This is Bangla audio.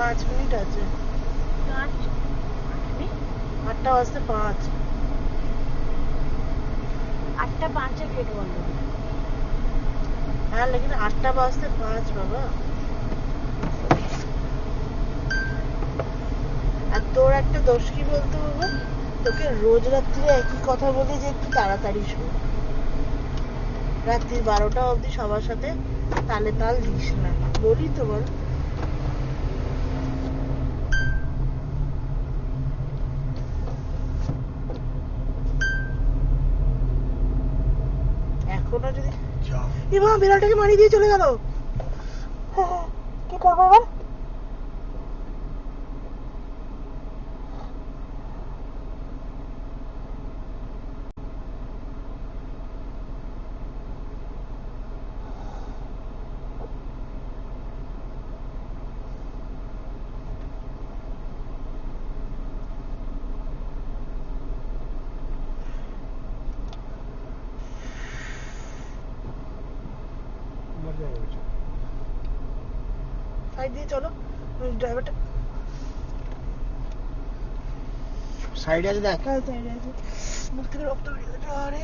5 মিনিট আছে। 8টা বাজতে 5। 8টা 5 गेट बंद। हाँ लेकिन 8টা বাজতে 5 বাবা। আর তোর একটা দোষ কি বলতো বাবা, তোকে রোজ রাত্রিরে একই কথা বলি যে একটু তাড়াতাড়ি শো, রাত্রি 12টা অবধি সবার সাথে তালে তাল দিস না, বলি তো বল। এখনো যদি এবার বিড়ালটাকে মারি দিয়ে চলে গেল, কি করবো এবার? সাইড দিয়ে চলো, ড্রাইভারটা সাইডে আছে দেখ। সাইডে আছে, মুখ থেকে রক্ত বেরিয়ে গেছে। আরে